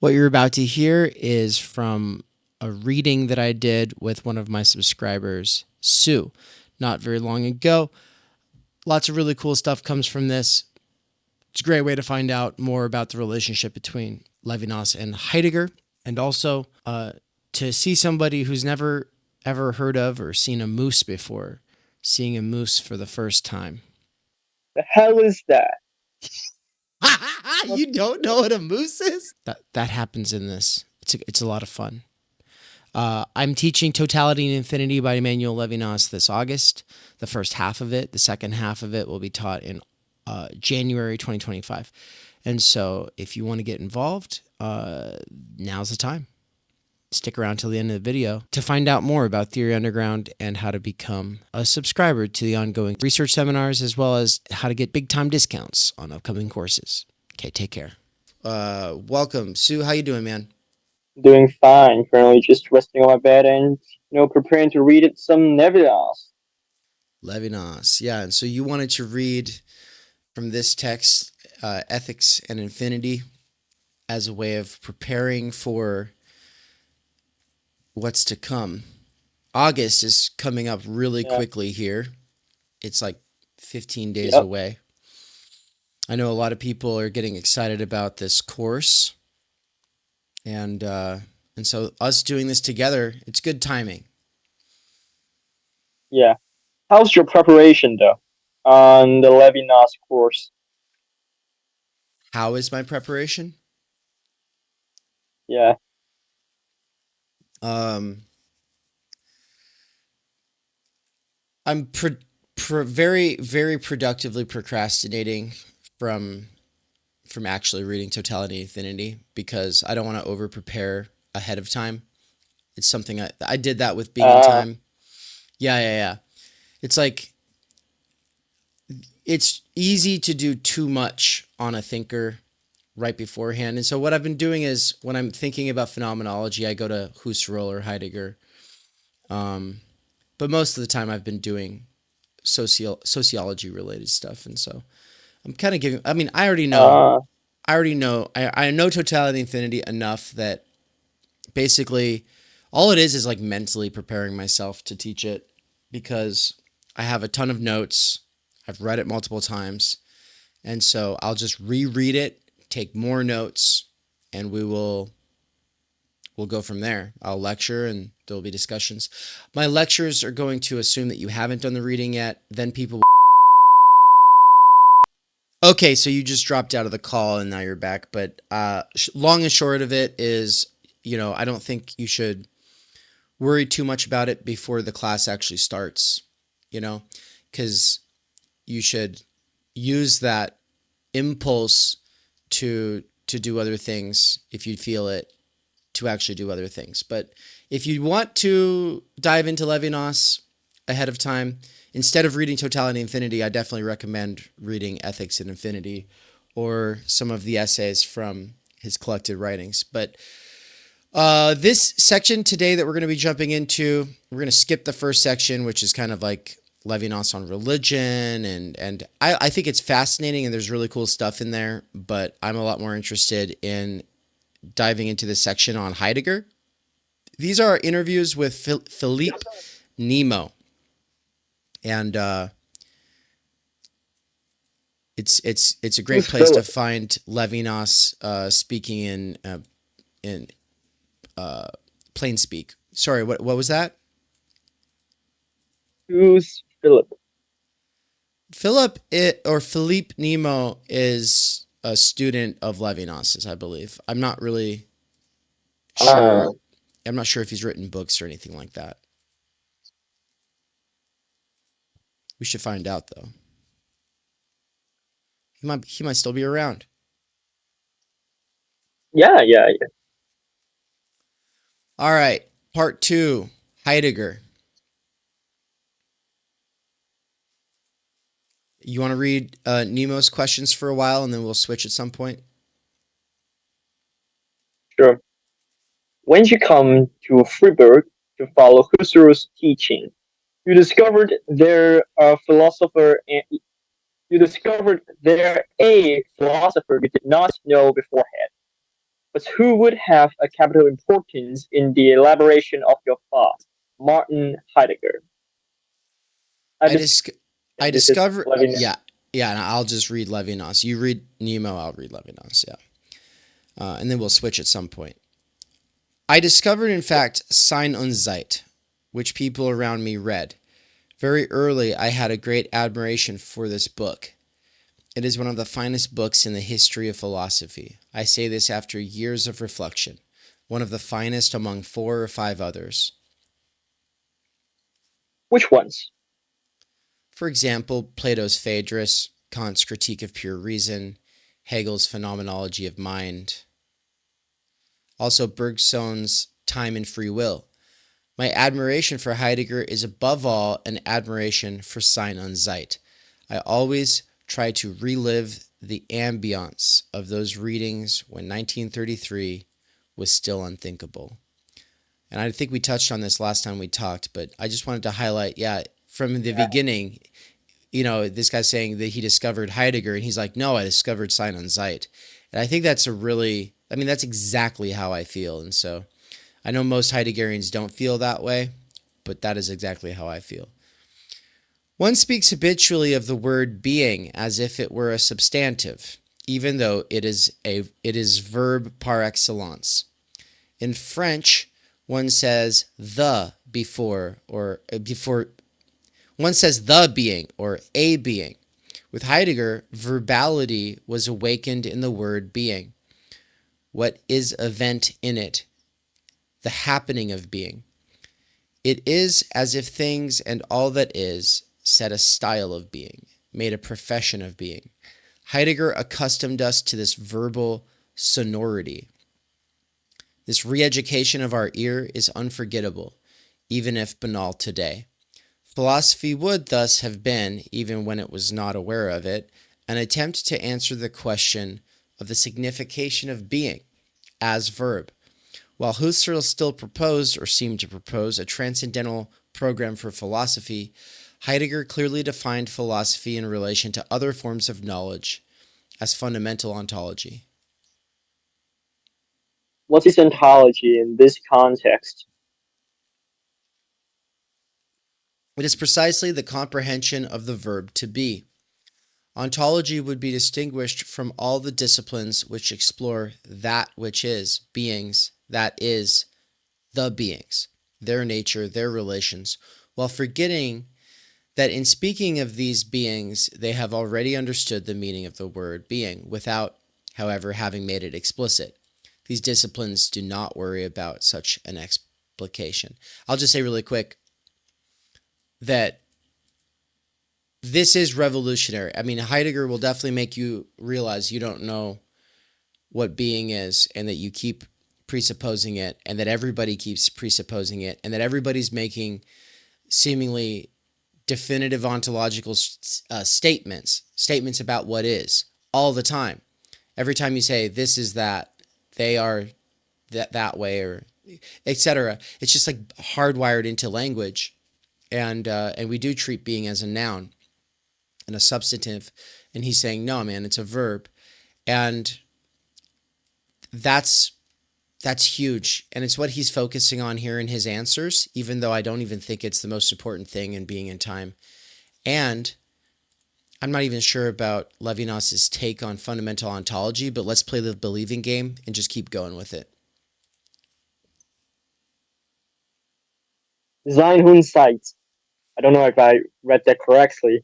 What you're about to hear is from a reading that I did with one of my subscribers, Sue, not very long ago. Lots of really cool stuff comes from this. It's a great way to find out more about the relationship between Levinas and Heidegger, and also to see somebody who's never ever heard of or seen a moose before, seeing a moose for the first time. The hell is that? You don't know what a moose is? That happens in this. It's a lot of fun. I'm teaching Totality and Infinity by Emmanuel Levinas this August. The first half of it. The second half of it will be taught in January 2025. And so if you want to get involved, now's the time. Stick around till the end of the video to find out more about Theory Underground and how to become a subscriber to the ongoing research seminars, as well as how to get big time discounts on upcoming courses. Okay, take care. Welcome, Sue. How you doing, man? Doing fine. Currently just resting on my bed and, preparing to read it some Levinas. Levinas, yeah. And so you wanted to read from this text, Ethics and Infinity, as a way of preparing for what's to come. August is coming up really quickly here. It's like 15 days away. I know a lot of people are getting excited about this course. And so us doing this together, it's good timing. Yeah. How's your preparation, though, on the Levinas course? How is my preparation? Yeah. I'm very, very productively procrastinating from actually reading Totality and Infinity because I don't want to over prepare ahead of time. It's something I did that with Being in Time. Yeah. It's like, it's easy to do too much on a thinker right beforehand. And so what I've been doing is when I'm thinking about phenomenology, I go to Husserl or Heidegger. But most of the time I've been doing sociology related stuff. And so I'm kind of giving, I mean, I know Totality and Infinity enough that basically all it is like mentally preparing myself to teach it because I have a ton of notes. I've read it multiple times. And so I'll just reread it, take more notes, and we'll go from there. I'll lecture and there'll be discussions. My lectures are going to assume that you haven't done the reading yet. Then people will... Okay, so you just dropped out of the call and now you're back. But long and short of it is, I don't think you should worry too much about it before the class actually starts, because you should use that impulse to do other things if you feel it, to actually do other things. But if you want to dive into Levinas ahead of time, instead of reading Totality and Infinity, I definitely recommend reading Ethics and Infinity or some of the essays from his collected writings. But this section today that we're going to be jumping into, we're going to skip the first section, which is kind of like Levinas on religion, and I think it's fascinating and there's really cool stuff in there, but I'm a lot more interested in diving into this section on Heidegger. These are our interviews with Philippe Nemo, and it's a great place to find Levinas speaking in plain speak. Sorry, what was that? Who's Philip? Philippe Nemo is a student of Levinas's, I believe. I'm not really sure. I'm not sure if he's written books or anything like that. We should find out, though. He might still be around. Yeah. All right, part 2, Heidegger. You want to read Nemo's questions for a while, and then we'll switch at some point? Sure. When you come to Freiburg to follow Husserl's teaching, you discovered there a philosopher you did not know beforehand. but who would have a capital importance in the elaboration of your thought? Martin Heidegger. I I just, dis- I this is discovered, Levinas. yeah, yeah, and I'll just read Levinas. You read Nemo, I'll read Levinas, yeah. And then we'll switch at some point. I discovered, in fact, Sein und Zeit, which people around me read. Very early, I had a great admiration for this book. It is one of the finest books in the history of philosophy. I say this after years of reflection. One of the finest among 4 or 5 others. Which ones? For example, Plato's Phaedrus, Kant's Critique of Pure Reason, Hegel's Phenomenology of Mind. Also, Bergson's Time and Free Will. My admiration for Heidegger is above all an admiration for Sein und Zeit. I always try to relive the ambiance of those readings when 1933 was still unthinkable. And I think we touched on this last time we talked, but I just wanted to highlight, from the beginning, this guy's saying that he discovered Heidegger, and he's like, no, I discovered Sein und Zeit. And I think that's that's exactly how I feel. And so I know most Heideggerians don't feel that way, but that is exactly how I feel. One speaks habitually of the word being as if it were a substantive, even though it is verb par excellence. In French, one says the before one says the being or a being. With Heidegger, verbality was awakened in the word being. What is event in it? The happening of being. It is as if things and all that is set a style of being, made a profession of being. Heidegger accustomed us to this verbal sonority. This re-education of our ear is unforgettable, even if banal today. Philosophy would thus have been, even when it was not aware of it, an attempt to answer the question of the signification of being as verb. While Husserl still proposed, or seemed to propose, a transcendental program for philosophy, Heidegger clearly defined philosophy in relation to other forms of knowledge as fundamental ontology. What is ontology in this context? It is precisely the comprehension of the verb to be. Ontology would be distinguished from all the disciplines which explore that which is, beings, that is, the beings, their nature, their relations, while forgetting that in speaking of these beings, they have already understood the meaning of the word being, without, however, having made it explicit. These disciplines do not worry about such an explication. I'll just say really quick that this is revolutionary. I mean, Heidegger will definitely make you realize you don't know what being is, and that you keep presupposing it, and that everybody keeps presupposing it, and that everybody's making seemingly definitive ontological statements about what is all the time. Every time you say this is that, they are that way, or etc. It's just like hardwired into language, and we do treat being as a noun and a substantive, and he's saying no, man, it's a verb, and that's huge, and it's what he's focusing on here in his answers, even though I don't even think it's the most important thing in Being and Time. And I'm not even sure about Levinas's take on fundamental ontology, but let's play the believing game and just keep going with it. Sein und Zeit, I don't know if I read that correctly,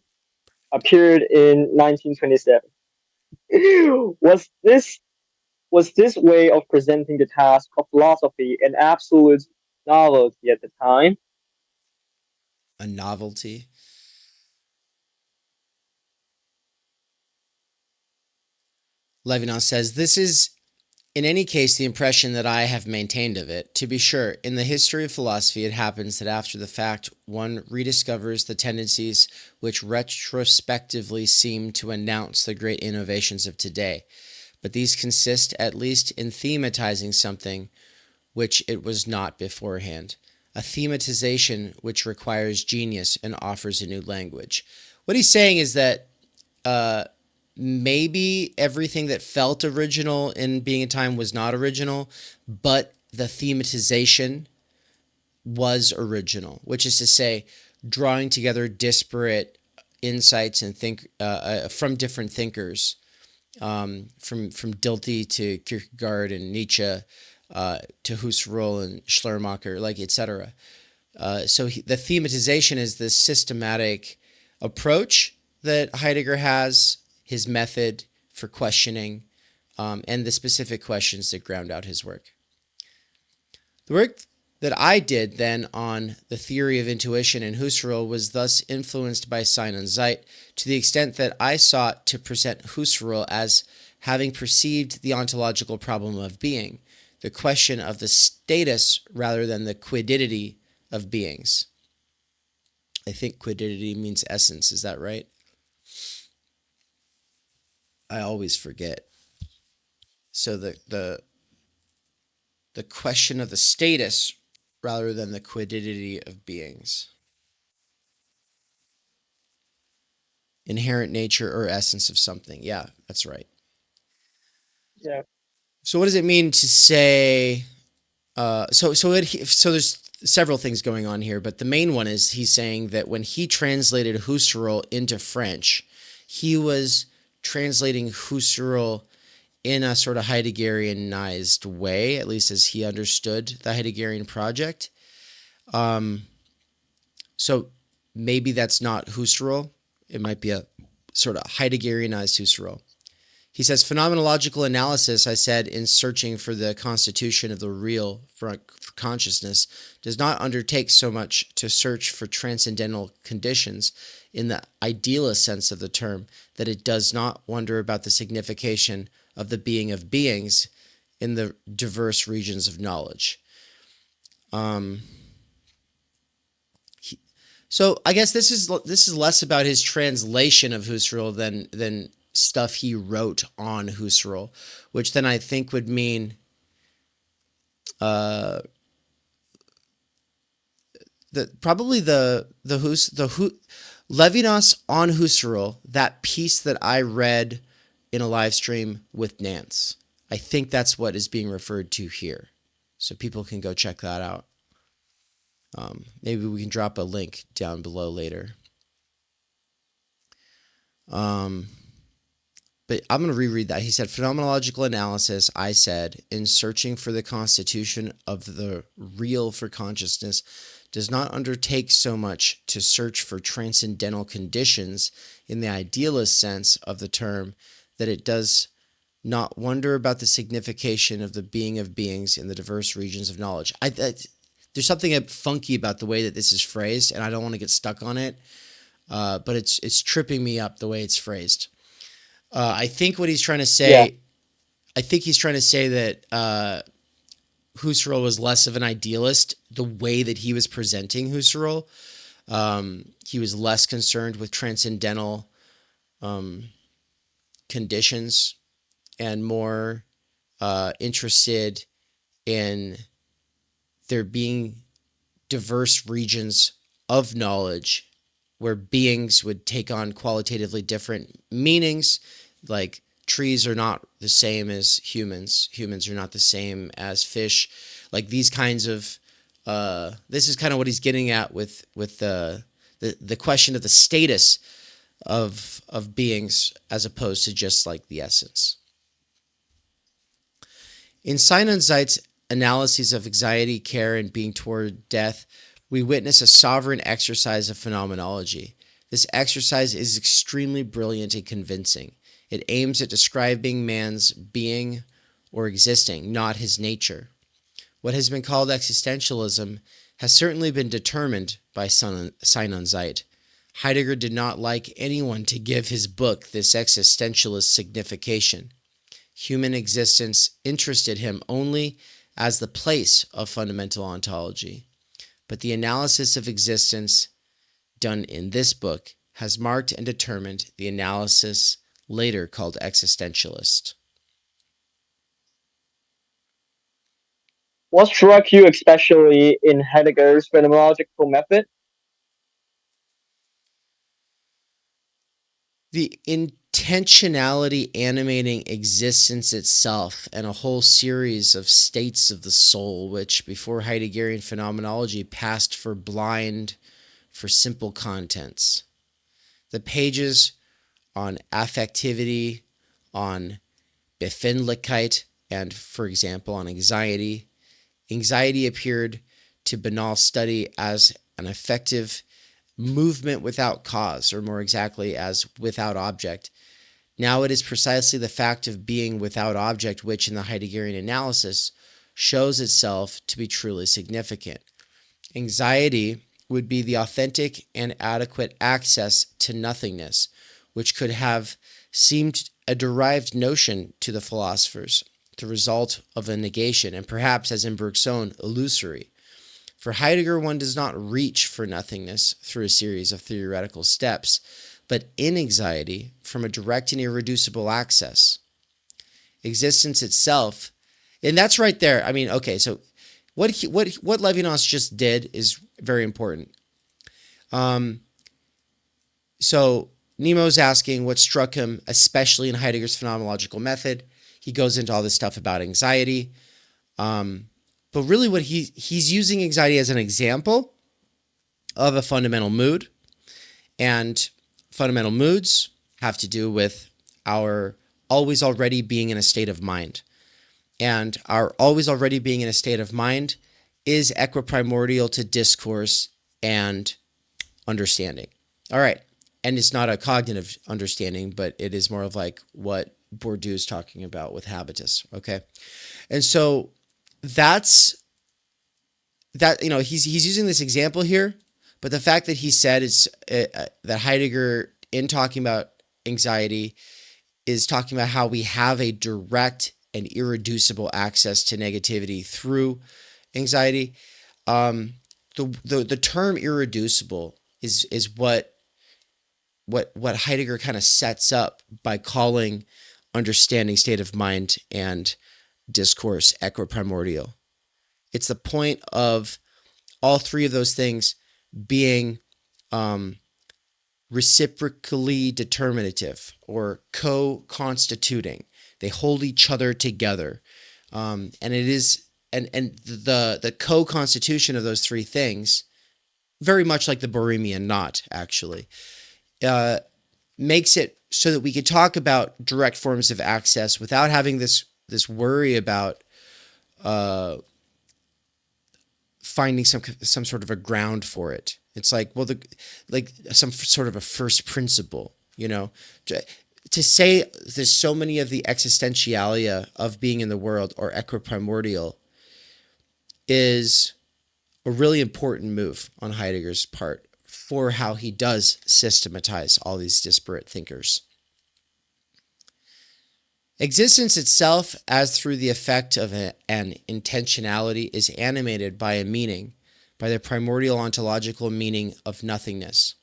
appeared in 1927. Was this way of presenting the task of philosophy an absolute novelty at the time? A novelty. Levinas says, this is, in any case, the impression that I have maintained of it. To be sure, in the history of philosophy, it happens that after the fact, one rediscovers the tendencies which retrospectively seem to announce the great innovations of today. But these consist at least in thematizing something which it was not beforehand. A thematization which requires genius and offers a new language. What he's saying is that maybe everything that felt original in Being in Time was not original, but the thematization was original, which is to say, drawing together disparate insights and from different thinkers, from Dilthey to Kierkegaard and Nietzsche, to Husserl and Schleiermacher, like etc. So the thematization is this systematic approach that Heidegger has, his method for questioning, and the specific questions that ground out his work. The work that I did then on the theory of intuition in Husserl was thus influenced by Sein und Zeit, to the extent that I sought to present Husserl as having perceived the ontological problem of being, the question of the status rather than the quiddity of beings. I think quiddity means essence. Is that right? I always forget. So the question of the status rather than the quiddity of beings. Inherent nature or essence of something. Yeah, that's right. Yeah. So what does it mean to say? So there's several things going on here, but the main one is he's saying that when he translated Husserl into French, he was translating Husserl in a sort of Heideggerianized way, at least as he understood the Heideggerian project. So maybe that's not Husserl. It might be a sort of Heideggerianized Husserl. He says, phenomenological analysis, I said, in searching for the constitution of the real for consciousness, does not undertake so much to search for transcendental conditions in the idealist sense of the term, that it does not wonder about the signification of the being of beings in the diverse regions of knowledge. So I guess this is less about his translation of Husserl than stuff he wrote on Husserl, which then I think would mean probably Levinas on Husserl, that piece that I read in a live stream with Nance. I think that's what is being referred to here, so people can go check that out. Maybe we can drop a link down below later. But I'm going to reread that. He said, phenomenological analysis, I said, in searching for the constitution of the real for consciousness, does not undertake so much to search for transcendental conditions in the idealist sense of the term, that it does not wonder about the signification of the being of beings in the diverse regions of knowledge. There's something funky about the way that this is phrased, and I don't want to get stuck on it, but it's tripping me up the way it's phrased. I think what he's trying to say, Yeah. I think he's trying to say that Husserl was less of an idealist. The way that he was presenting Husserl, he was less concerned with transcendental conditions and more interested in there being diverse regions of knowledge where beings would take on qualitatively different meanings, like trees are not the same as humans. Humans are not the same as fish. Like these kinds of, this is kind of what he's getting at with the question of the status of beings as opposed to just like the essence. In Sein und Zeit's analyses of anxiety, care, and being toward death, we witness a sovereign exercise of phenomenology. This exercise is extremely brilliant and convincing. It aims at describing man's being or existing, not his nature. What has been called existentialism has certainly been determined by Sein und Zeit. Heidegger did not like anyone to give his book this existentialist signification. Human existence interested him only as the place of fundamental ontology. But the analysis of existence done in this book has marked and determined the analysis later called existentialist. What struck you especially in Heidegger's phenomenological method? The intentionality animating existence itself and a whole series of states of the soul, which before Heideggerian phenomenology passed for blind for simple contents. The pages on affectivity, on Befindlichkeit, and, for example, on anxiety. Anxiety appeared to banal study as an effective movement without cause, or more exactly, as without object. Now it is precisely the fact of being without object which, in the Heideggerian analysis, shows itself to be truly significant. Anxiety would be the authentic and adequate access to nothingness, which could have seemed a derived notion to the philosophers, the result of a negation, and perhaps, as in Bergson, illusory. For Heidegger, one does not reach for nothingness through a series of theoretical steps, but in anxiety from a direct and irreducible access. Existence itself, and that's right there. I mean, okay, so what Levinas just did is very important. So Nemo's asking what struck him, especially in Heidegger's phenomenological method. He goes into all this stuff about anxiety. But really what he's using anxiety as an example of a fundamental mood. And fundamental moods have to do with our always already being in a state of mind. And our always already being in a state of mind is equiprimordial to discourse and understanding. All right. And it's not a cognitive understanding, but it is more of like what Bourdieu is talking about with habitus. Okay. And so that's that, he's using this example here, but the fact that he said that Heidegger, in talking about anxiety, is talking about how we have a direct and irreducible access to negativity through anxiety. The term irreducible is what Heidegger kind of sets up by calling understanding, state of mind, and discourse equiprimordial. It's the point of all three of those things being reciprocally determinative or co-constituting. They hold each other together, and it is the co-constitution of those three things, very much like the Bohemian knot, actually, makes it so that we can talk about direct forms of access without having this worry about finding some sort of a ground for it. It's like, well, like some sort of a first principle, to say there's so many of the existentialia of being in the world or equiprimordial is a really important move on Heidegger's part for how he does systematize all these disparate thinkers. Existence itself, as through the effect of an intentionality, is animated by a meaning, by the primordial ontological meaning of nothingness.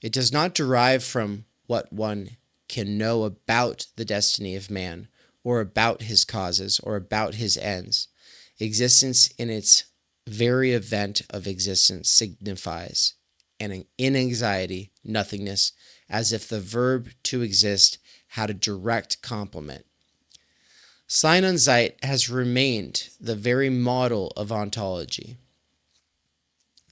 It does not derive from what one can know about the destiny of man, or about his causes, or about his ends. Existence in its very event of existence signifies, and in anxiety, nothingness, as if the verb to exist had a direct complement. Sein und Zeit has remained the very model of ontology.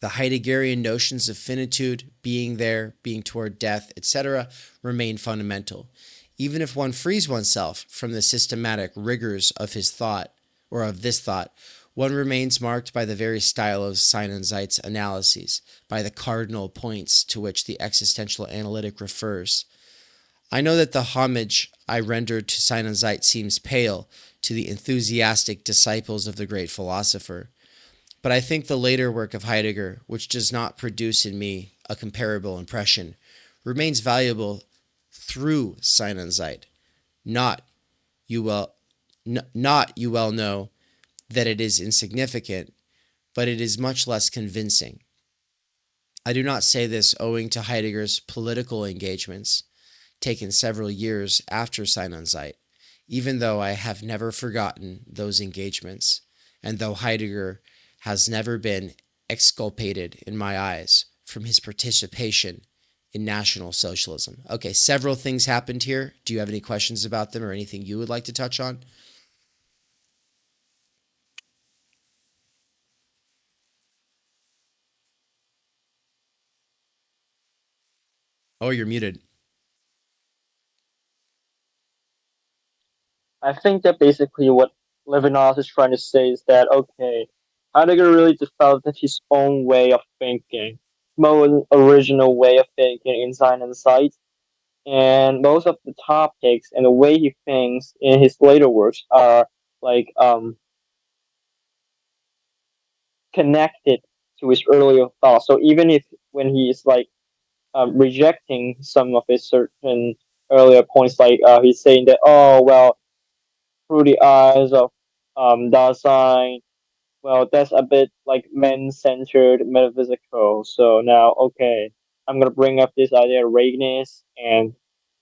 The Heideggerian notions of finitude, being there, being toward death, etc., remain fundamental. Even if one frees oneself from the systematic rigors of his thought, or of this thought, one remains marked by the very style of Sein und Zeit's analyses, by the cardinal points to which the existential analytic refers. I know that the homage I rendered to Sein und Zeit seems pale to the enthusiastic disciples of the great philosopher, but I think the later work of Heidegger, which does not produce in me a comparable impression, remains valuable through Sein und Zeit. Not you well know that it is insignificant, but it is much less convincing. I do not say this owing to Heidegger's political engagements, taken several years after Sein und Zeit, even though I have never forgotten those engagements, and though Heidegger has never been exculpated in my eyes from his participation in National Socialism. Okay, several things happened here. Do you have any questions about them or anything you would like to touch on? Oh, you're muted. I think that basically what Levinas is trying to say is that okay, Heidegger really developed his own way of thinking, more original way of thinking in Sein and Sight, and most of the topics and the way he thinks in his later works are like connected to his earlier thoughts. So even if when he is like rejecting some of his certain earlier points, like he's saying that oh well through the eyes of Dasein. Well, that's a bit like man-centered metaphysical. So now, okay, I'm gonna bring up this idea of vagueness and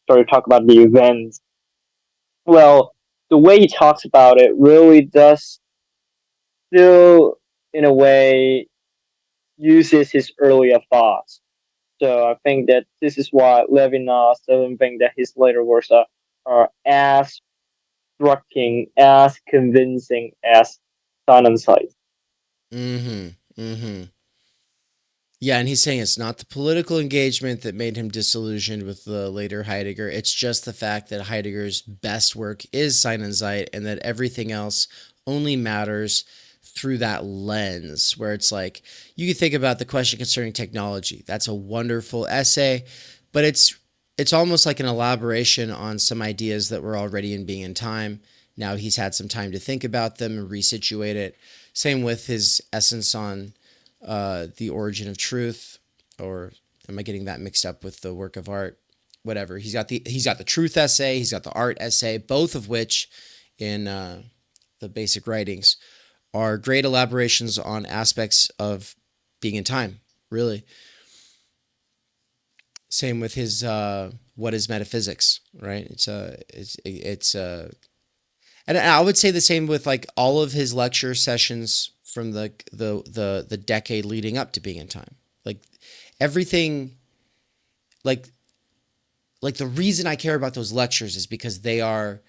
start to talk about the events. Well, the way he talks about it really does still, in a way, uses his earlier thoughts. So I think that this is why Levinas doesn't think that his later works are as striking, as convincing as Sun and Sight. Mm-hmm. Mm-hmm. Yeah, and he's saying it's not the political engagement that made him disillusioned with the later Heidegger. It's just the fact that Heidegger's best work is Sein und Zeit, and that everything else only matters through that lens. Where it's like you can think about the question concerning technology. That's a wonderful essay, but it's almost like an elaboration on some ideas that were already in Being in Time. Now he's had some time to think about them and resituate it. Same with his essence on the origin of truth, or am I getting that mixed up with the work of art? Whatever. He's got the truth essay. He's got the art essay, both of which in the basic writings are great elaborations on aspects of being in time. Really. Same with his what is metaphysics, right? And I would say the same with like all of his lecture sessions from the decade leading up to Being in Time. Like everything, like like the reason I care about those lectures is because they are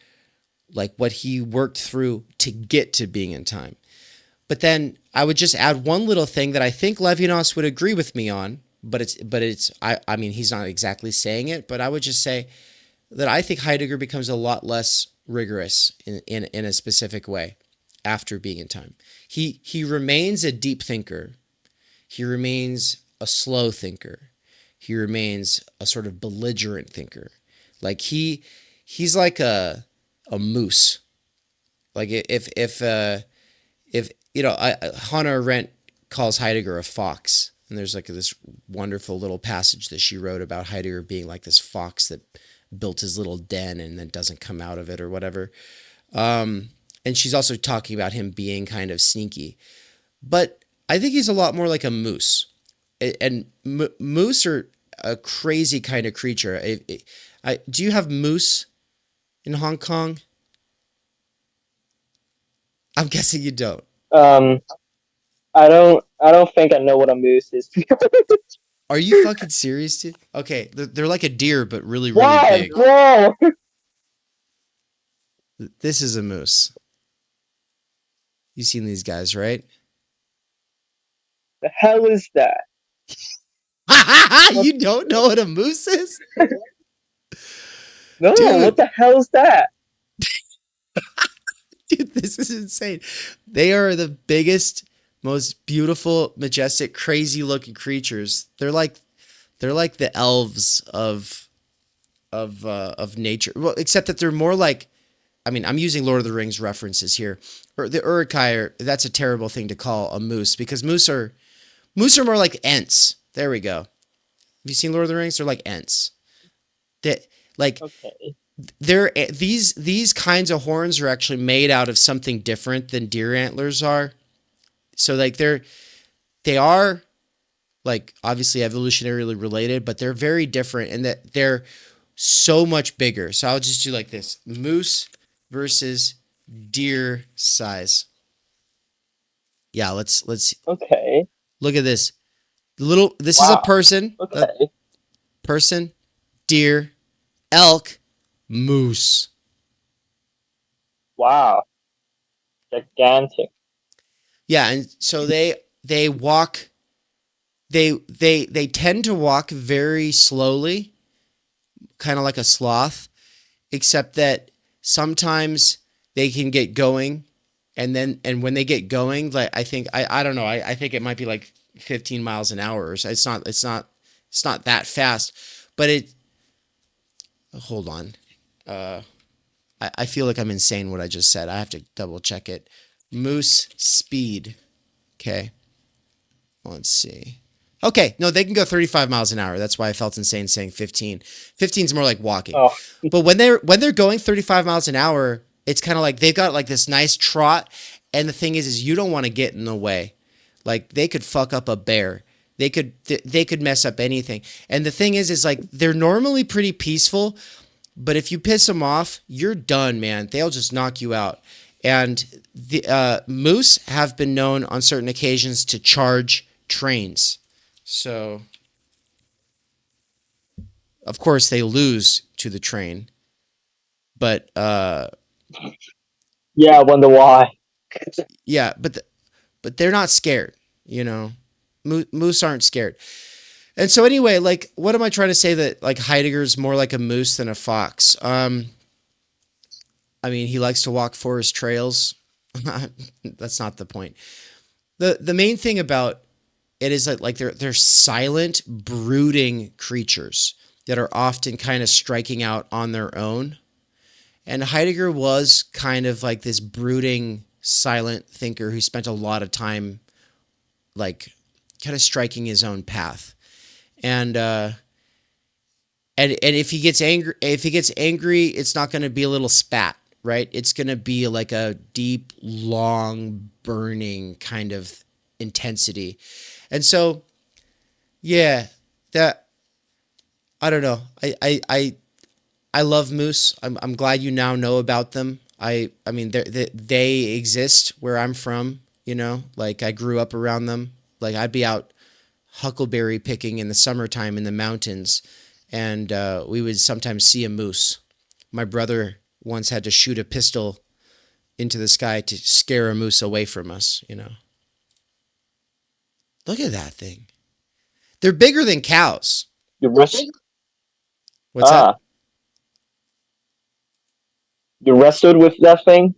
like what he worked through to get to Being in Time. But then I would just add one little thing that I think Levinas would agree with me on, but it's I mean he's not exactly saying it, but I would just say that I think Heidegger becomes a lot less rigorous in a specific way after Being in Time. He remains a deep thinker. He remains a slow thinker. He remains a sort of belligerent thinker. Like he's like a moose. Like if Hannah Arendt calls Heidegger a fox, and there's like this wonderful little passage that she wrote about Heidegger being like this fox that built his little den and then doesn't come out of it or whatever. And she's also talking about him being kind of sneaky. But I think he's a lot more like a moose. And moose are a crazy kind of creature. Do you have moose in Hong Kong? I'm guessing you don't. Um, I don't think I know what a moose is. Are you fucking serious, dude? Okay, they're like a deer, but really, really Why, big. bro? This is a moose. You've seen these guys, right? The hell is that? You don't know what a moose is? No, what Dude, the hell is that? dude, this is insane. They are the biggest, most beautiful, majestic, crazy looking creatures. They're like the elves of nature. Well, except that they're more like, I mean, I'm using Lord of the Rings references here. Or the Uruk-hai, that's a terrible thing to call a moose because moose are more like ents. There we go. Have you seen Lord of the Rings? They're like ents. That like Okay. these kinds of horns are actually made out of something different than deer antlers are. So like they are like obviously evolutionarily related, but they're very different in that they're so much bigger. So I'll just do like this: moose versus deer size. Yeah, let's Okay. look at this. This is a Wow. person. Okay. person, deer, elk, moose. Wow. Gigantic. Yeah, and so they walk they tend to walk very slowly, kind of like a sloth, except that sometimes they can get going, and when they get going, like I don't know, I think it might be like 15 miles an hour or so. It's not that fast, but it hold on. Uh I feel like I'm insane what I just said. I have to double check it. Moose speed. Okay. Let's see. Okay, no, they can go 35 miles an hour. That's why I felt insane saying 15. 15 is more like walking. Oh, But when they're going 35 miles an hour, it's kind of like they've got like this nice trot, and the thing is you don't want to get in the way. Like they could fuck up a bear. They could mess up anything. And the thing is like they're normally pretty peaceful, but if you piss them off, you're done, man. They'll just knock you out. And the moose have been known on certain occasions to charge trains. So, of course, they lose to the train, but yeah. I wonder why. yeah, but they're not scared. You know, moose aren't scared. And so anyway, like, what am I trying to say? That like Heidegger's more like a moose than a fox. I mean, he likes to walk forest trails. That's not the point. The main thing about it is that like they're silent, brooding creatures that are often kind of striking out on their own. And Heidegger was kind of like this brooding, silent thinker who spent a lot of time like kind of striking his own path. And and if he gets angry, it's not going to be a little spat, right? It's going to be like a deep, long, burning kind of intensity. And so, yeah, that I don't know. I love moose. I'm glad you now know about them. I mean they exist where I'm from. You know, like I grew up around them. Like I'd be out huckleberry picking in the summertime in the mountains, and we would sometimes see a moose. My brother once had to shoot a pistol into the sky to scare a moose away from us. You know, look at that thing. They're bigger than cows. You rest. What's that? Ah, you wrestled with that thing.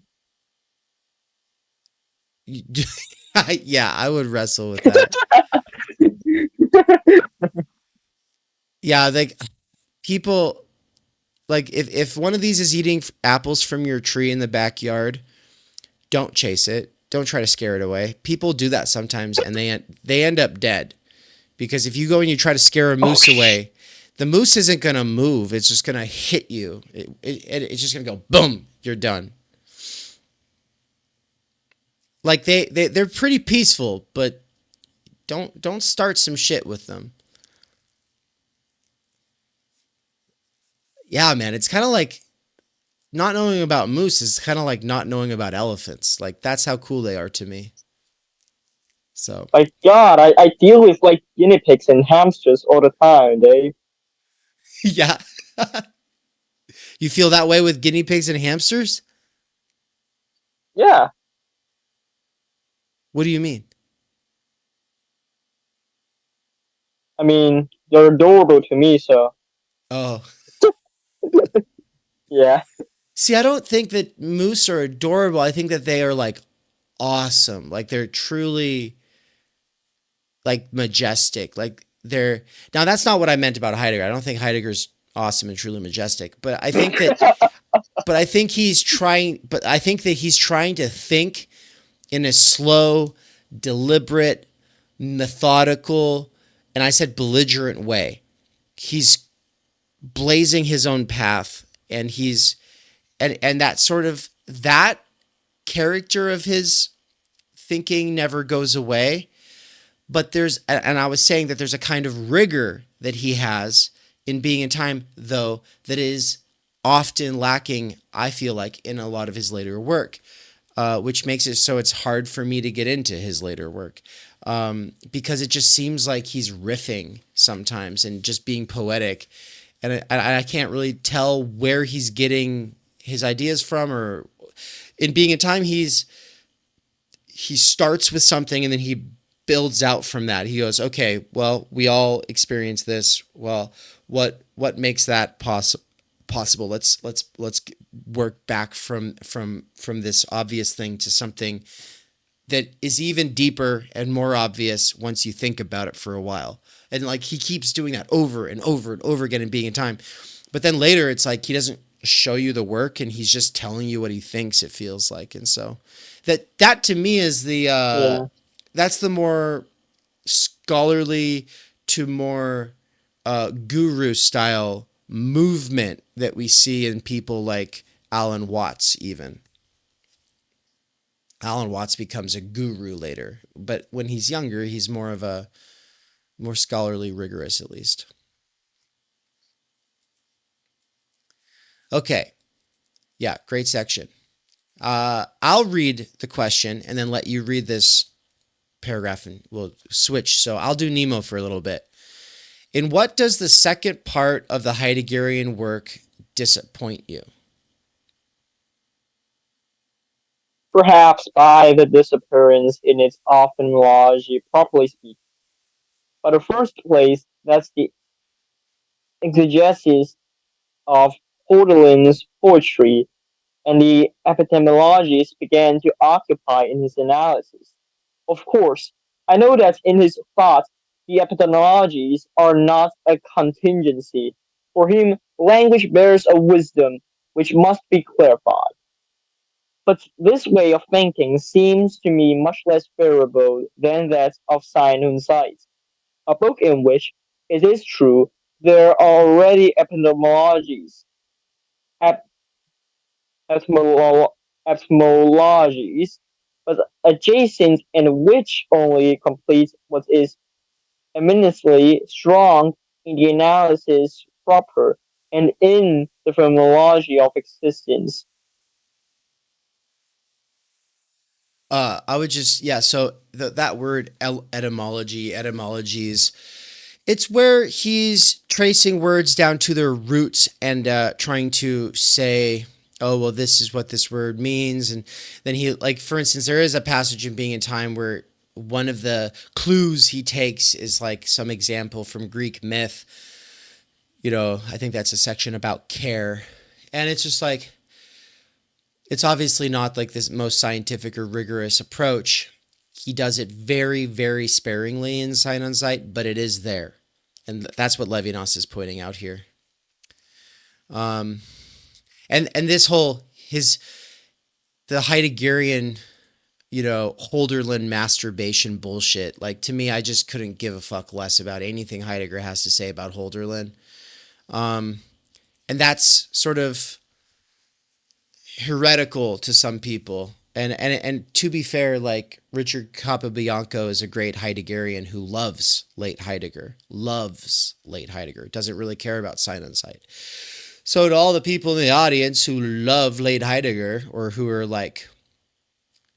Yeah, I would wrestle with that. Yeah, like people like if one of these is eating apples from your tree in the backyard, don't chase it. Don't try to scare it away. People do that sometimes, and they end up dead because if you go and you try to scare a Oh, moose away, the moose isn't gonna move. It's just gonna hit you. It's just gonna go boom. You're done. Like they're pretty peaceful, but don't start some shit with them. Yeah, man, it's kind of like not knowing about moose is kind of like not knowing about elephants. Like that's how cool they are to me. So, my God, I deal with like guinea pigs and hamsters all the time. yeah. You feel that way with guinea pigs and hamsters? Yeah. What do you mean? I mean, they're adorable to me. So Oh. yeah. See, I don't think that moose are adorable. I think that they are like awesome. Like they're truly like majestic. Like they're now that's not what I meant about Heidegger. I don't think Heidegger's awesome and truly majestic, but I think he's trying to think in a slow, deliberate, methodical, and I said belligerent way. He's blazing his own path, and and that sort of that character of his thinking never goes away. But and I was saying that there's a kind of rigor that he has in being in time, though, that is often lacking, I feel like, in a lot of his later work. which makes it so it's hard for me to get into his later work, because it just seems like he's riffing sometimes and just being poetic, and I can't really tell where he's getting his ideas from. Or in Being in Time, he starts with something and then he builds out from that. He goes, okay, well, we all experience this. Well, what makes that possible? Let's work back from this obvious thing to something that is even deeper and more obvious once you think about it for a while. And like he keeps doing that over and over and over again in Being in Time. But then later it's like he doesn't show you the work and he's just telling you what he thinks, it feels like. And so that to me is Yeah. that's the more scholarly to more guru style movement that we see in people like Alan Watts. Even Alan Watts becomes a guru later, but when he's younger, he's more of a more scholarly, rigorous, at least. Okay, yeah, great section. I'll read the question and then let you read this paragraph, and we'll switch. So I'll do Nemo for a little bit. In what does the second part of the Heideggerian work disappoint you? Perhaps by the disappearance in its ophthalmology, properly speaking. But in the first place, that's the exegesis of Hölderlin's poetry, and the epistemologies began to occupy in his analysis. Of course, I know that in his thought, the epistemologies are not a contingency. For him, language bears a wisdom which must be clarified. But this way of thinking seems to me much less favorable than that of Sein und Zeit, a book in which, it is true, there are already epistemologies, ep- etymolo- etymologies, but adjacent and which only complete what is eminently strong in the analysis proper and in the phenomenology of existence. I would just, yeah. So that word etymologies, it's where he's tracing words down to their roots and trying to say, oh, well, this is what this word means. And then he, like, for instance, there is a passage in Being in Time where one of the clues he takes is like some example from Greek myth. I think that's a section about care. And it's just like, it's obviously not like this most scientific or rigorous approach. He does it very, very sparingly in Sight on Sight, but it is there. And that's what Levinas is pointing out here. And this whole the Heideggerian, Holderlin masturbation bullshit. Like, to me, I just couldn't give a fuck less about anything Heidegger has to say about Holderlin. And that's sort of heretical to some people. And to be fair, like Richard Capobianco is a great Heideggerian who loves late Heidegger, doesn't really care about Sight on Sight. So to all the people in the audience who love late Heidegger, or who are like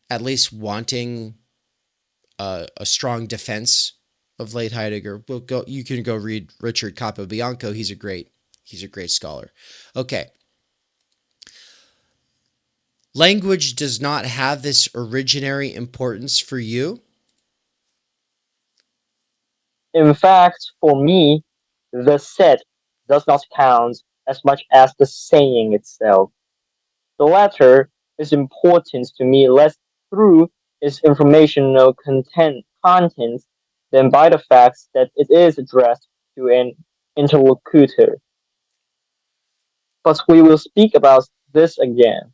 at least wanting a strong defense of late Heidegger, you can go read Richard Capobianco. He's a great scholar. Okay. Language does not have this originary importance for you? In fact, for me, the set does not count as much as the saying itself. The latter is important to me less through its informational content than by the fact that it is addressed to an interlocutor. But we will speak about this again.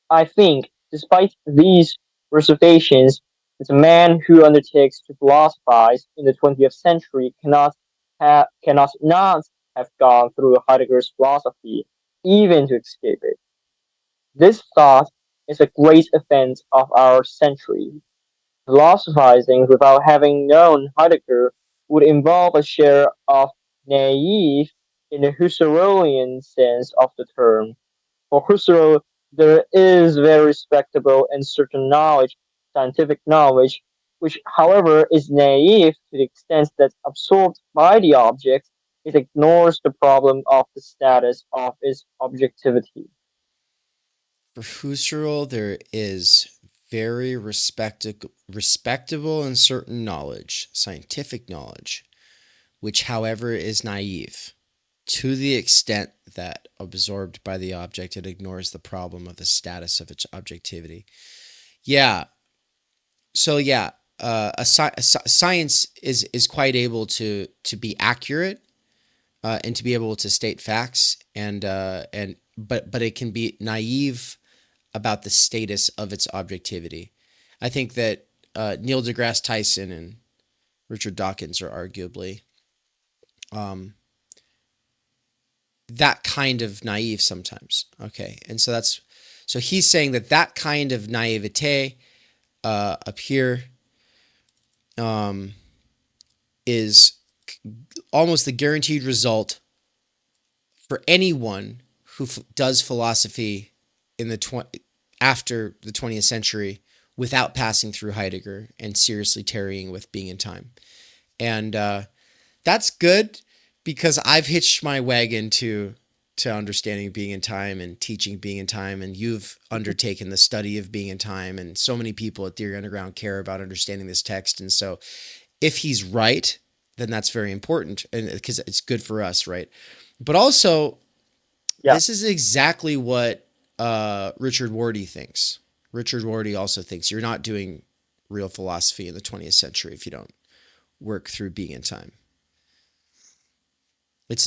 I think, despite these reservations, that a man who undertakes to philosophize in the 20th century cannot not have gone through Heidegger's philosophy, even to escape it. This thought is a great event of our century. Philosophizing without having known Heidegger would involve a share of naive in the Husserlian sense of the term. For Husserl, there is very respectable and certain knowledge, scientific knowledge, which, however, is naive to the extent that absorbed by the object, it ignores the problem of the status of its objectivity. For Husserl, there is very respectable and certain knowledge, scientific knowledge, which, however, is naive to the extent that, absorbed by the object, it ignores the problem of the status of its objectivity. Yeah. So yeah, science is quite able to be accurate and to be able to state facts, and but it can be naive about the status of its objectivity. I think that Neil deGrasse Tyson and Richard Dawkins are arguably um, that kind of naive sometimes. Okay, and so he's saying that that kind of naivete up here um, is almost the guaranteed result for anyone who does philosophy in the after the 20th century without passing through Heidegger and seriously tarrying with being in time. And that's good because I've hitched my wagon to understanding being in time and teaching being in time, and you've undertaken the study of being in time, and so many people at Theory Underground care about understanding this text. And so if he's right, then that's very important, and because it's good for us, right? But also, Yeah. this is exactly what Richard Rorty thinks. Richard Rorty also thinks you're not doing real philosophy in the 20th century if you don't work through being in time. That's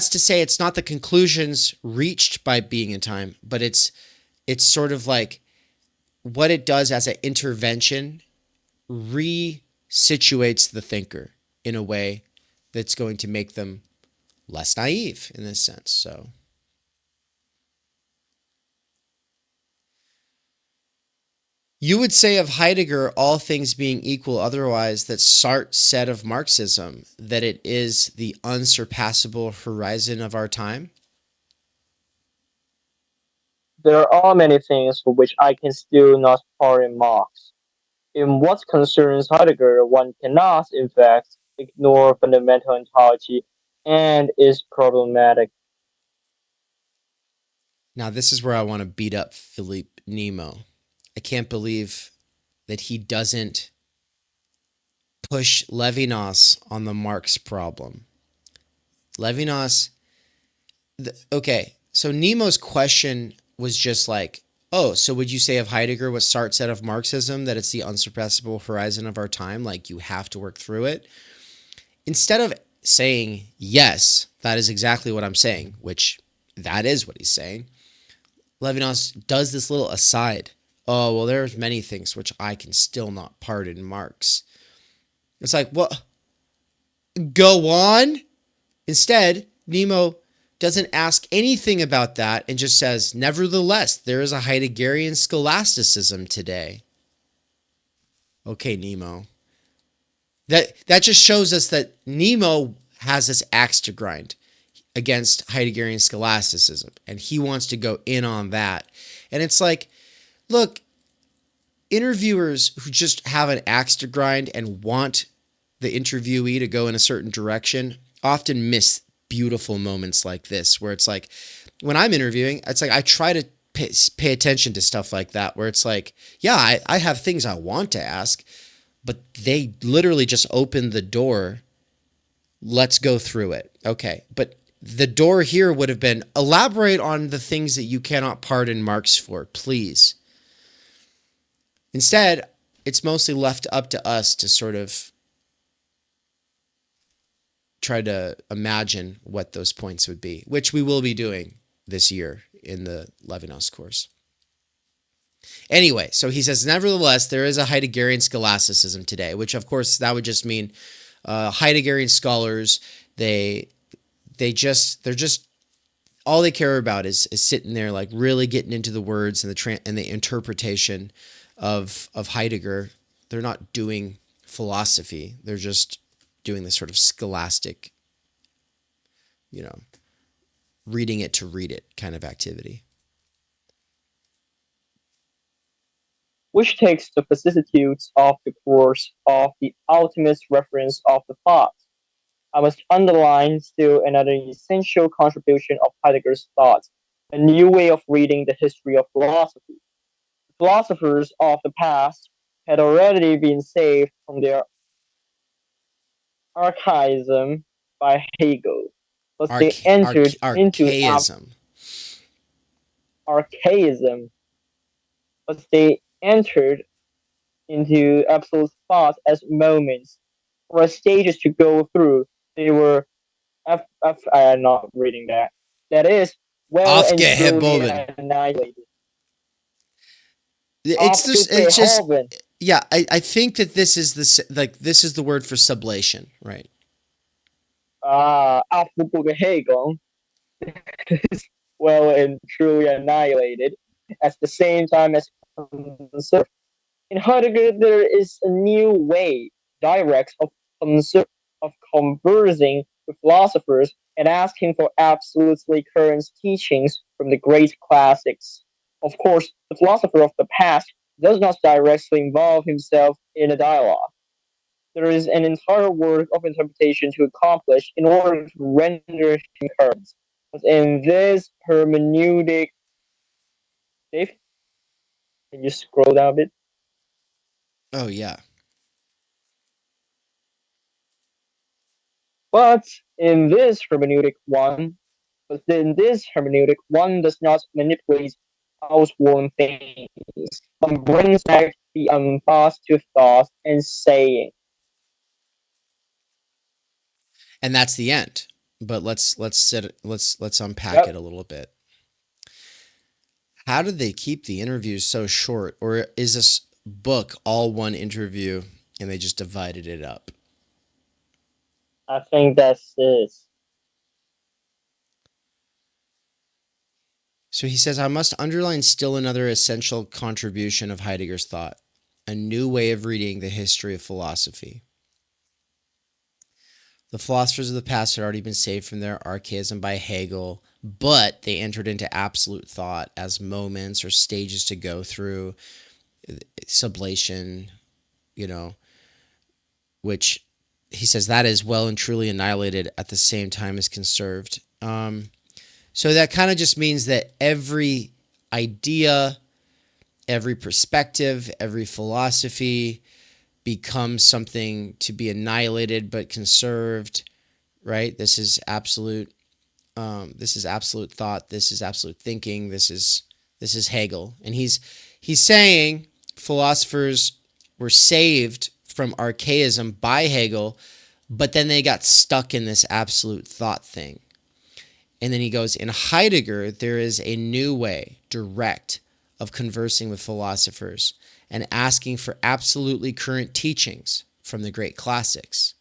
to say it's not the conclusions reached by being in time, but it's sort of like what it does as an intervention resituates the thinker in a way that's going to make them less naive in this sense. So you would say of Heidegger, all things being equal otherwise, that Sartre said of Marxism that it is the unsurpassable horizon of our time? There are many things for which I can still not pardon Marx. In what concerns Heidegger, one cannot, in fact, ignore fundamental ontology and is problematic. Now, this is where I want to beat up Philippe Nemo. I can't believe that he doesn't push Levinas on the Marx problem. Levinas, okay, so Nemo's question was just like, oh, so would you say of Heidegger what Sartre said of Marxism, that it's the unsurpassable horizon of our time, like you have to work through it? Instead of saying, yes, that is exactly what I'm saying, which that is what he's saying, Levinas does this little aside. Oh, well, there's many things which I can still not pardon Marx. It's like, what? Go on. Instead, Nemo doesn't ask anything about that and just says, nevertheless, there is a Heideggerian scholasticism today. Okay, Nemo. That just shows us that Nemo has this axe to grind against Heideggerian scholasticism, and he wants to go in on that. And it's like, look, interviewers who just have an axe to grind and want the interviewee to go in a certain direction often miss beautiful moments like this, where it's like, when I'm interviewing, it's like I try to pay attention to stuff like that, where it's like, yeah, I have things I want to ask, but they literally just opened the door. Let's go through it. Okay. But the door here would have been, elaborate on the things that you cannot pardon Marx for, please. Instead, it's mostly left up to us to sort of try to imagine what those points would be, which we will be doing this year in the Levinas course. Anyway, so he says, nevertheless, there is a Heideggerian scholasticism today, which of course that would just mean Heideggerian scholars, they're just all they care about is sitting there like really getting into the words and the interpretation of Heidegger. They're not doing philosophy. They're just doing this sort of scholastic, reading it to read it kind of activity. Which takes the vicissitudes of the course of the ultimate reference of the thought. I must underline still another essential contribution of Heidegger's thought, a new way of reading the history of philosophy. The philosophers of the past had already been saved from their archaism by Hegel, but they entered into Archaism. archaism, but they entered into absolute thought as moments or as stages to go through. They were I am not reading that. That is well and truly Aufgehoben. annihilated. It's just, yeah, I think that this is this is the word for sublation, right? Aufgehoben is well and truly annihilated at the same time as conserved. In Heidegger, there is a new way, direct, of conversing with philosophers and asking for absolutely current teachings from the great classics. Of course, the philosopher of the past does not directly involve himself in a dialogue. There is an entire work of interpretation to accomplish in order to render him current. But in this hermeneutic, Dave, can you scroll down a bit? Oh yeah. But in this hermeneutic, one does not manipulate outworn things. One brings back the unthought to thought and saying. And that's the end. But let's unpack it a little bit. How did they keep the interviews so short? Or is this book all one interview and they just divided it up? I think that's it. So he says, I must underline still another essential contribution of Heidegger's thought, a new way of reading the history of philosophy. The philosophers of the past had already been saved from their archaism by Hegel, but they entered into absolute thought as moments or stages to go through, sublation, which he says that is well and truly annihilated at the same time as conserved. So that kind of just means that every idea, every perspective, every philosophy becomes something to be annihilated but conserved, right? This is absolute thought. This is absolute thinking. This is Hegel, and he's saying philosophers were saved from archaism by Hegel, but then they got stuck in this absolute thought thing. And then he goes, in Heidegger, there is a new way, direct, of conversing with philosophers and asking for absolutely current teachings from the great classics.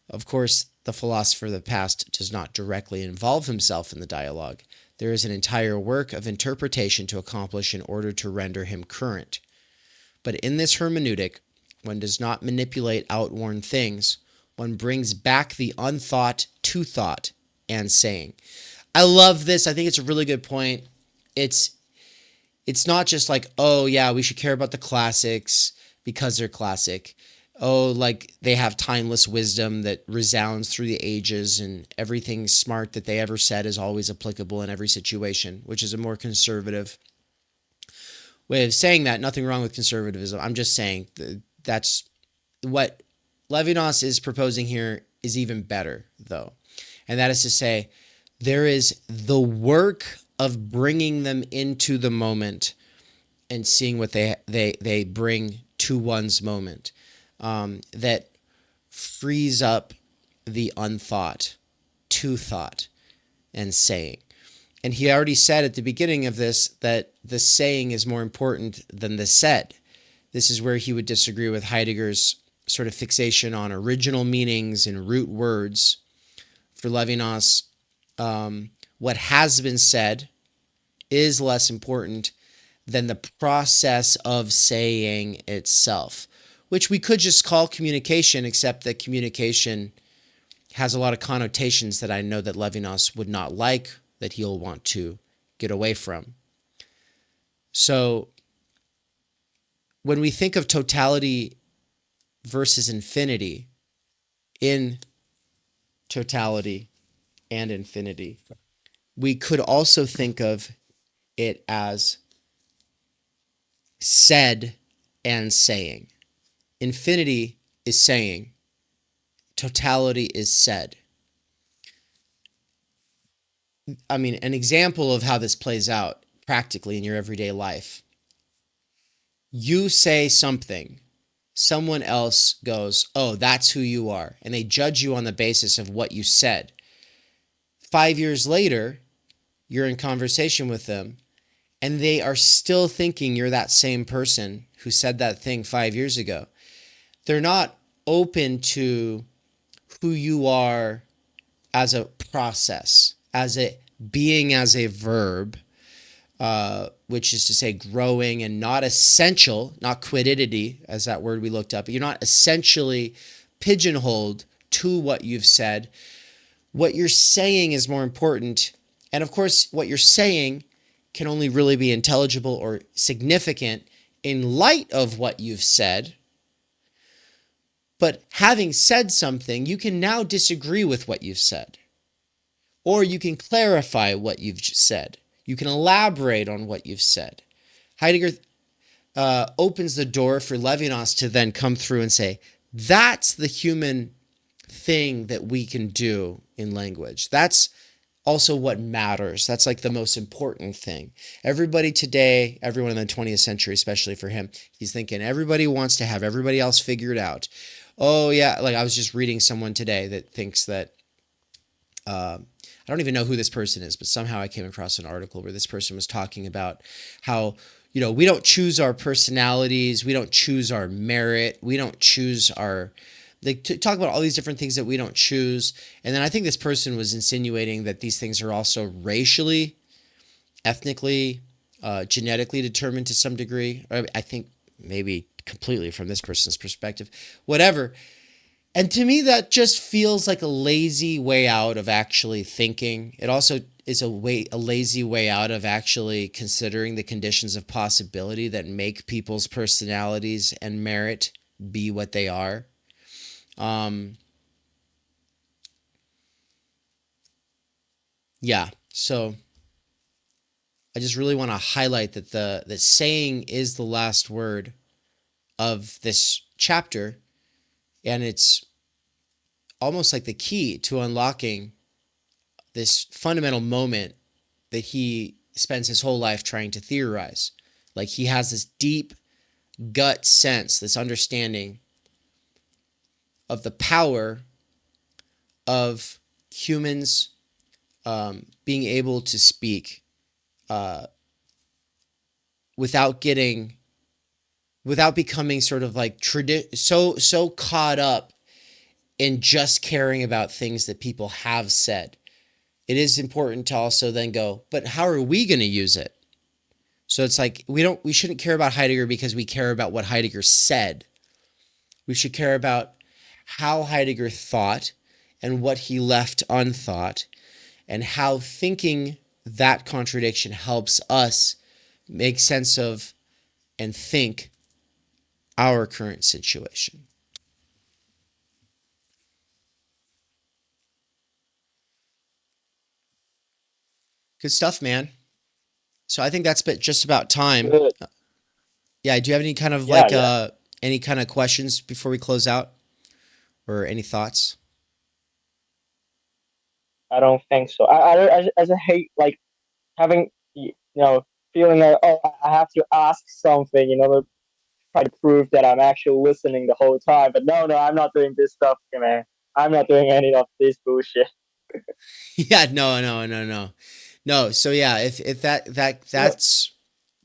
Of course, the philosopher of the past does not directly involve himself in the dialogue. There is an entire work of interpretation to accomplish in order to render him current. But in this hermeneutic, one does not manipulate outworn things. One brings back the unthought to thought and saying. I love this. I think it's a really good point. It's not just like, oh yeah, we should care about the classics because they're classic. Oh, like they have timeless wisdom that resounds through the ages and everything smart that they ever said is always applicable in every situation, which is a more conservative way of saying that. Nothing wrong with conservatism. I'm just saying that's what Levinas is proposing here is even better, though. And that is to say, there is the work of bringing them into the moment and seeing what they bring to one's moment, that frees up the unthought to thought and saying. And he already said at the beginning of this that the saying is more important than the said. This is where he would disagree with Heidegger's sort of fixation on original meanings and root words. For Levinas, what has been said is less important than the process of saying itself, which we could just call communication, except that communication has a lot of connotations that I know that Levinas would not like that he'll want to get away from. So when we think of totality versus infinity, in totality and infinity, we could also think of it as said and saying. Infinity is saying, totality is said. I mean, an example of how this plays out practically in your everyday life. You say something, someone else goes, oh, that's who you are, and they judge you on the basis of what you said. 5 years later, you're in conversation with them, and they are still thinking you're that same person who said that thing 5 years ago. They're not open to who you are as a process, as a being, as a verb, which is to say growing, and not essential, not quiddity, as that word we looked up. You're not essentially pigeonholed to what you've said. What you're saying is more important. And of course, what you're saying can only really be intelligible or significant in light of what you've said. But having said something, you can now disagree with what you've said. Or you can clarify what you've said. You can elaborate on what you've said. Heidegger opens the door for Levinas to then come through and say, that's the human thing that we can do in language. That's also what matters. That's like the most important thing. Everybody today, everyone in the 20th century, especially for him, he's thinking everybody wants to have everybody else figured out. Oh yeah, like I was just reading someone today that thinks that, I don't even know who this person is, but somehow I came across an article where this person was talking about how, we don't choose our personalities, we don't choose our merit, we don't choose our, they talk about all these different things that we don't choose. And then I think this person was insinuating that these things are also racially, ethnically, genetically determined to some degree. I think maybe completely from this person's perspective, whatever. And to me, that just feels like a lazy way out of actually thinking. It also is a lazy way out of actually considering the conditions of possibility that make people's personalities and merit be what they are. Yeah, so I just really want to highlight that the saying is the last word of this chapter, and it's almost like the key to unlocking this fundamental moment that he spends his whole life trying to theorize. Like he has this deep gut sense, this understanding of the power of humans being able to speak without becoming sort of like so caught up in just caring about things that people have said. It is important to also then go, but how are we going to use it? So it's like we shouldn't care about Heidegger because we care about what Heidegger said. We should care about how Heidegger thought and what he left unthought, and how thinking that contradiction helps us make sense of and think our current situation. Good stuff, man. So I think that's just about time. Good. Yeah, do you have any kind of Yeah, yeah. any kind of questions before we close out, or any thoughts? I don't think so. I just hate like having feeling like, oh, I have to ask something to try to prove that I'm actually listening the whole time. But no, I'm not doing this stuff, man. I'm not doing any of this bullshit. Yeah, no. So yeah, if So that's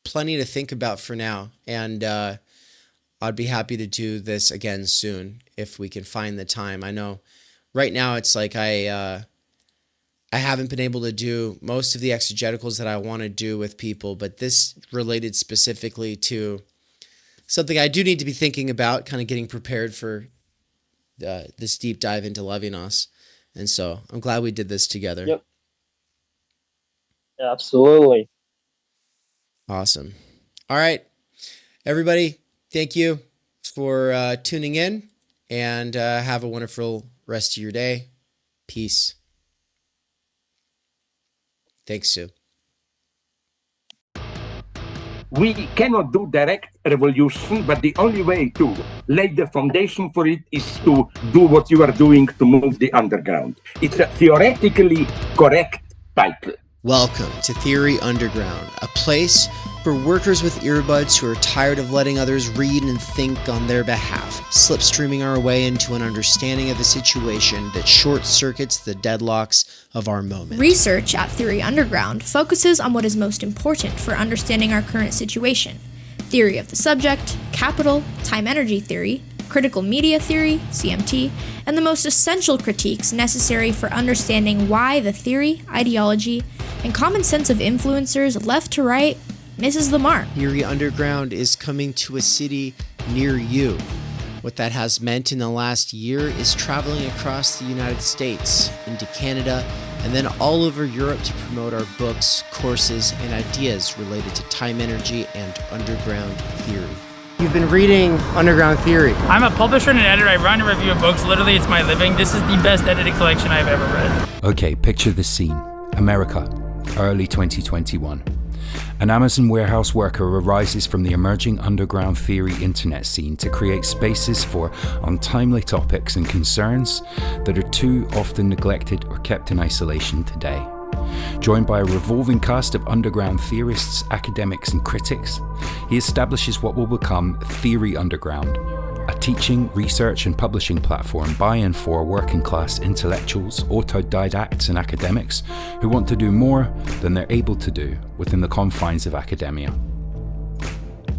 plenty to think about for now, and I'd be happy to do this again soon if we can find the time. I know right now it's like I haven't been able to do most of the exegeticals that I want to do with people, but this related specifically to something I do need to be thinking about, kind of getting prepared for this deep dive into Levinas. And so I'm glad we did this together. yep. Absolutely. Awesome. All right, everybody, thank you for tuning in, and have a wonderful rest of your day. Peace. Thanks, Sue. We cannot do direct revolution, but the only way to lay the foundation for it is to do what you are doing to move the underground. It's a theoretically correct title. Welcome to Theory Underground, a place for workers with earbuds who are tired of letting others read and think on their behalf, slipstreaming our way into an understanding of the situation that short-circuits the deadlocks of our moment. Research at Theory Underground focuses on what is most important for understanding our current situation: theory of the subject, capital, time-energy theory, critical media theory, CMT, and the most essential critiques necessary for understanding why the theory, ideology, and common sense of influencers left to right misses the mark. Theory Underground is coming to a city near you. What that has meant in the last year is traveling across the United States, into Canada, and then all over Europe to promote our books, courses, and ideas related to time energy and underground theory. You've been reading Underground Theory. I'm a publisher and an editor. I run a review of books. Literally, it's my living. This is the best edited collection I've ever read. Okay, picture this scene. America, early 2021. An Amazon warehouse worker arises from the emerging underground theory internet scene to create spaces for untimely topics and concerns that are too often neglected or kept in isolation today. Joined by a revolving cast of underground theorists, academics, and critics, he establishes what will become Theory Underground, a teaching, research, and publishing platform by and for working-class intellectuals, autodidacts, and academics who want to do more than they're able to do within the confines of academia.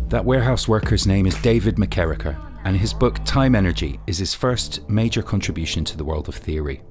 That warehouse worker's name is David McKerracher, and his book Time Energy is his first major contribution to the world of theory.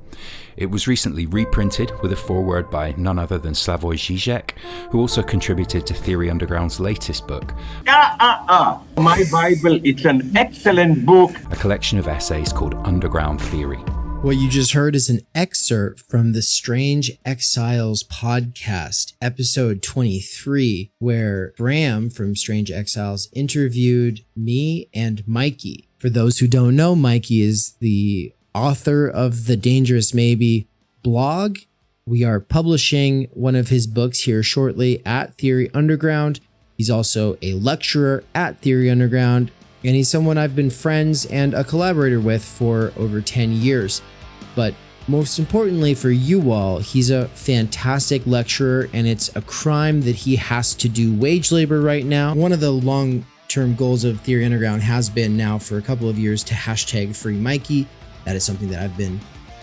It was recently reprinted with a foreword by none other than Slavoj Žižek, who also contributed to Theory Underground's latest book. My Bible, it's an excellent book. A collection of essays called Underground Theory. What you just heard is an excerpt from the Strange Exiles podcast, episode 23, where Bram from Strange Exiles interviewed me and Mikey. For those who don't know, Mikey is the author of the Dangerous Maybe blog. We are publishing one of his books here shortly at Theory Underground. He's also a lecturer at Theory Underground, and he's someone I've been friends and a collaborator with for over 10 years. But most importantly for you all, he's a fantastic lecturer, and it's a crime that he has to do wage labor right now. One of the long-term goals of Theory Underground has been now for a couple of years to hashtag free Mikey. That is something that I've been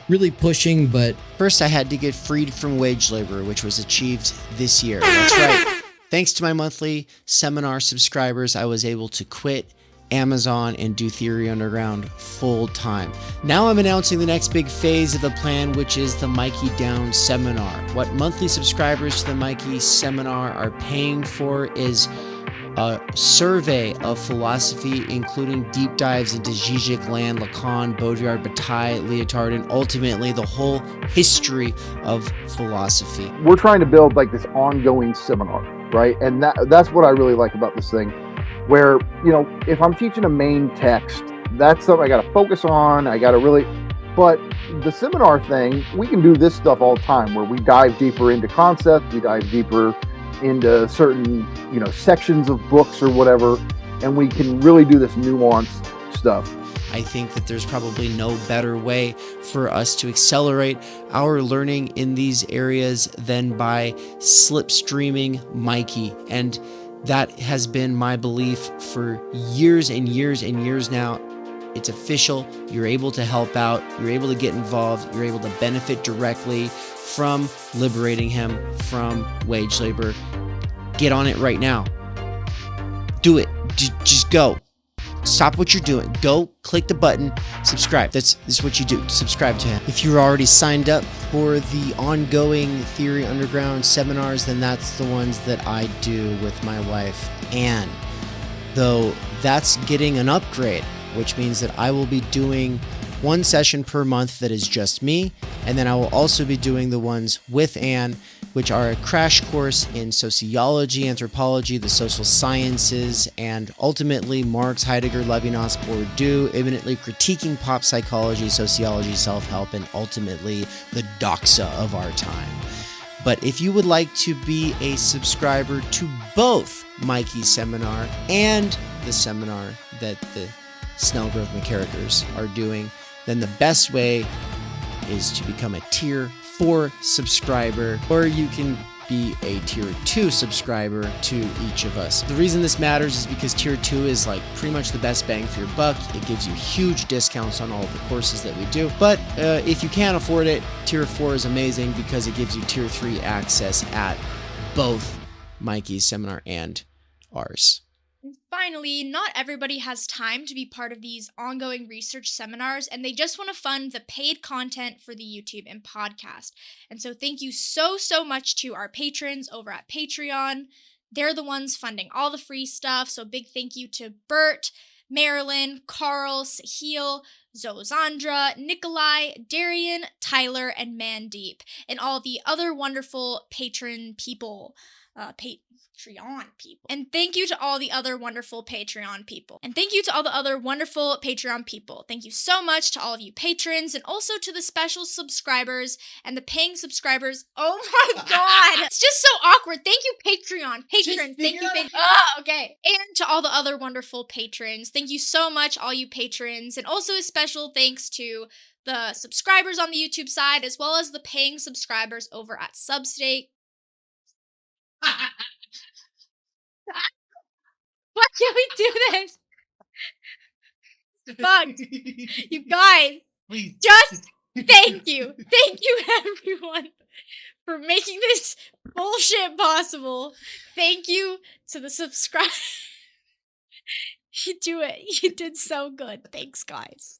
really pushing, but first I had to get freed from wage labor, which was achieved this year. That's right. Thanks to my monthly seminar subscribers, I was able to quit Amazon and do Theory Underground full time. Now I'm announcing the next big phase of the plan, which is the Mikey Down seminar. What monthly subscribers to the Mikey seminar are paying for is a survey of philosophy, including deep dives into Žižek, Land, Lacan, Baudrillard, Bataille, Lyotard, and ultimately the whole history of philosophy. We're trying to build like this ongoing seminar, right? And that's what I really like about this thing, where, you know, if I'm teaching a main text, that's something I got to focus on. I got to really, but the seminar thing, we can do this stuff all the time, where we dive deeper into concepts, we dive deeper into certain, you know, sections of books or whatever, and we can really do this nuanced stuff. I think that there's probably no better way for us to accelerate our learning in these areas than by slipstreaming Mikey. And that has been my belief for years and years and years now. It's official. You're able to help out. You're able to get involved. You're able to benefit directly from liberating him from wage labor. Get on it right now. Do it. Just go. Stop what you're doing. Go click the button, subscribe. This is what you do. Subscribe to him. If you're already signed up for the ongoing Theory Underground seminars, then that's the ones that I do with my wife, Anne. Though that's getting an upgrade, which means that I will be doing one session per month that is just me, and then I will also be doing the ones with Anne which are a crash course in sociology, anthropology, the social sciences, and ultimately Marx, Heidegger, Levinas, Bourdieu, imminently critiquing pop psychology, sociology, self-help, and ultimately the doxa of our time. But if you would like to be a subscriber to both Mikey's seminar and the seminar that the Snellgrove McKerrachers are doing, then the best way is to become a Tier 4 subscriber, or you can be a Tier 2 subscriber to each of us. The reason this matters is because Tier 2 is like pretty much the best bang for your buck. It gives you huge discounts on all of the courses that we do. But if you can't afford it, Tier 4 is amazing because it gives you Tier 3 access at both Mikey's seminar and ours. And finally, not everybody has time to be part of these ongoing research seminars, and they just want to fund the paid content for the YouTube and podcast. And so thank you so much to our patrons over at Patreon. They're the ones funding all the free stuff, so big thank you to Bert, Marilyn, Carl, Sahil, Zozandra, Nikolai, Darian, Tyler, and Mandeep, and all the other wonderful Patreon people. And thank you to all the other wonderful Patreon people. Thank you so much to all of you patrons, and also to the special subscribers and the paying subscribers. Oh my god! It's just so awkward. Thank you, Patreon. Patrons. Thank you, okay. And to all the other wonderful patrons. Thank you so much, all you patrons. And also a special thanks to the subscribers on the YouTube side, as well as the paying subscribers over at Substack. Why can't we do this? Fuck. You guys. Please. Just thank you. Thank you, everyone, for making this bullshit possible. Thank you to the subscribers. You do it. You did so good. Thanks, guys.